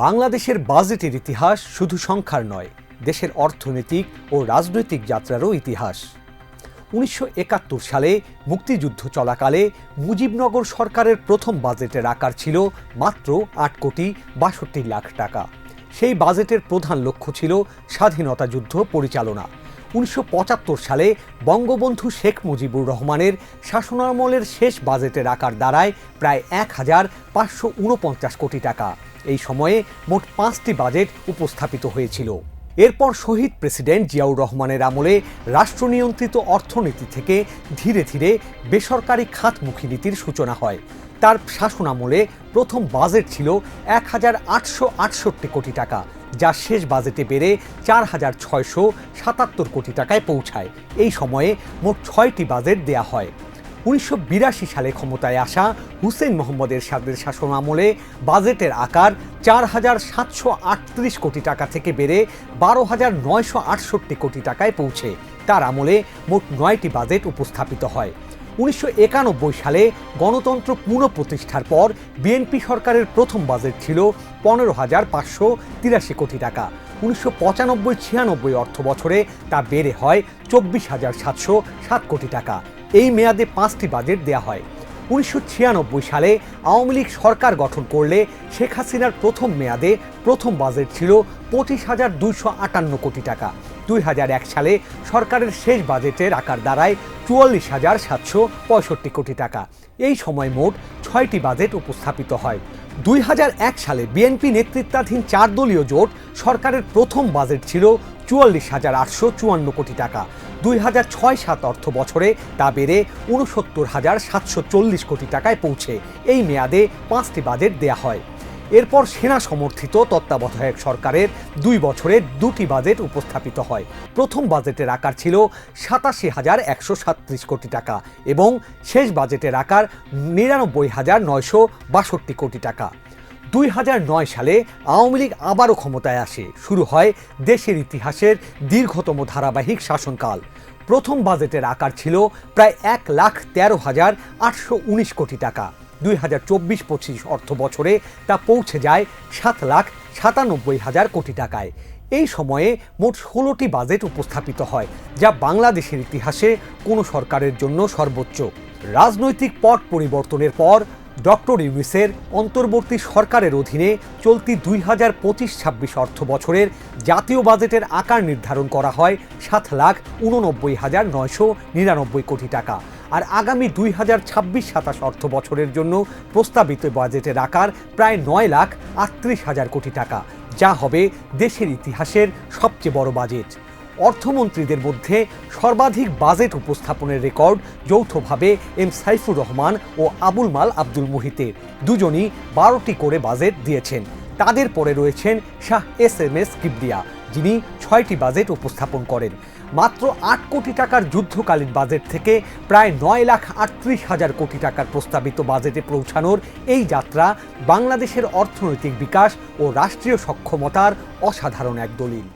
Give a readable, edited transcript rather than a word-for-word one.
বাংলাদেশের বাজেটের ইতিহাস শুধু সংখ্যার নয়, দেশের অর্থনৈতিক ও রাজনৈতিক যাত্রারও ইতিহাস। ১৯৭১ সালে মুক্তিযুদ্ধ চলাকালে মুজিবনগর সরকারের প্রথম বাজেটের আকার ছিল মাত্র ৮,৬২,০০,০০০ টাকা। সেই বাজেটের প্রধান লক্ষ্য ছিল স্বাধীনতা যুদ্ধ পরিচালনা। ১৯৭৫ সালে বঙ্গবন্ধু শেখ মুজিবুর রহমানের শাসনামলের শেষ বাজেটের আকার দাঁড়ায় প্রায় ১,৫৪৯ কোটি টাকা। এই সময়ে মোট ৫টি বাজেট উপস্থাপিত হয়েছিল। এরপর শহীদ প্রেসিডেন্ট জিয়াউর রহমানের আমলে রাষ্ট্রনিয়ন্ত্রিত অর্থনীতি থেকে ধীরে ধীরে বেসরকারি খাতমুখী নীতির সূচনা হয়। তার শাসনামলে প্রথম বাজেট ছিল ১,৮৬৮ কোটি টাকা, যা শেষ বাজেটে বেড়ে ৪,৬৭৭ কোটি টাকায় পৌঁছায়। এই সময়ে মোট ৬টি বাজেট দেয়া হয়। ১৯৮২ সালে ক্ষমতায় আসা হুসেইন মোহাম্মদ এরশাদের শাসনামলে বাজেটের আকার ৪,৭৩৮ কোটি টাকা থেকে বেড়ে ১২,৯৬৮ কোটি টাকায় পৌঁছে তার আমলে মোট ৯টি বাজেট উপস্থাপিত হয়। ১৯৯১ সালে গণতন্ত্র পুনঃপ্রতিষ্ঠার পর বিএনপি সরকারের প্রথম বাজেট ছিল ১৫,৫৮৩ কোটি টাকা। ১৯৯৫-৯৬ অর্থ বছরে তা বেড়ে হয় ২৪,৭০৭ কোটি টাকা। এই মেয়াদে ৫টি বাজেট দেয়া হয়। ১৯৯৬ সালে আওয়ামী লীগ সরকার গঠন করলে শেখ হাসিনার প্রথম মেয়াদে প্রথম বাজেট ছিল ২৫,২৫৮ কোটি টাকা। ২০০১ সালে সরকারের শেষ বাজেটের আকার দাঁড়ায় ৪৪,৭৬৫ কোটি টাকা। এই সময় মোট ৬টি বাজেট উপস্থাপিত হয়। ২০০১ সালে বিএনপি নেতৃত্বাধীন ৪ দলীয় জোট সরকারের প্রথম বাজেট ছিল ৪৪,৮৫৪ কোটি টাকা। ২০০৬-৭ অর্থ বছরে তা বেড়ে ৬৯,৭৪০ কোটি টাকায় পৌঁছে এই মেয়াদে ৫টি বাজেট দেয়া হয়। এরপর সেনা সমর্থিত তত্ত্বাবধায়ক সরকারের ২ বছরে ২টি বাজেট উপস্থাপিত হয়। প্রথম বাজেটের আকার ছিল ৮৭,১৩৭ কোটি টাকা এবং শেষ বাজেটের আকার ৯৯,৯৬২ কোটি টাকা। ২০০৯ সালে আওয়ামী লীগ আবারও ক্ষমতায় আসে। শুরু হয় দেশের ইতিহাসের দীর্ঘতম ধারাবাহিক শাসনকাল। প্রথম বাজেটের আকার ছিল প্রায় ১,১৩,৮১৯ কোটি টাকা। ২০২৪-২৫ অর্থ বছরে তা পৌঁছে যায় ৭,৯৭,০০০ কোটি টাকায়। এই সময়ে মোট ১৬টি বাজেট উপস্থাপিত হয়, যা বাংলাদেশের ইতিহাসে কোনো সরকারের জন্য সর্বোচ্চ। রাজনৈতিক পট পরিবর্তনের পর ডক্টর ইউনূসের অন্তর্বর্তী সরকারের অধীনে চলতি ২০২৫-২৬ অর্থ বছরের জাতীয় বাজেটের আকার নির্ধারণ করা হয় ৭,৮৯,৯৯৯ কোটি টাকা। আর আগামী ২০২৬-২৭ অর্থ বছরের জন্য প্রস্তাবিত বাজেটের আকার প্রায় ৯,৩৮,০০০ কোটি টাকা, যা হবে দেশের ইতিহাসের সবচেয়ে বড় বাজেট। অর্থমন্ত্রীদের মধ্যে সর্বাধিক বাজেট উপস্থাপনের রেকর্ড যৌথভাবে এম সাইফুর রহমান ও আবুল মাল আব্দুল মুহিতের। দুজনই ১২টি করে বাজেট দিয়েছেন। তাদের পরে রয়েছেন শাহ এস কিবরিয়া, যিনি 6টি বাজেট উপস্থাপন করেন। মাত্র ৮ কোটি টাকার যুদ্ধকালীন বাজেট থেকে প্রায় ৯,৩৮,০০০ কোটি টাকার প্রস্তাবিত বাজেটে পৌঁছানোর এই যাত্রা বাংলাদেশের অর্থনৈতিক বিকাশ ও রাষ্ট্রীয় সক্ষমতার অসাধারণ এক দলিল।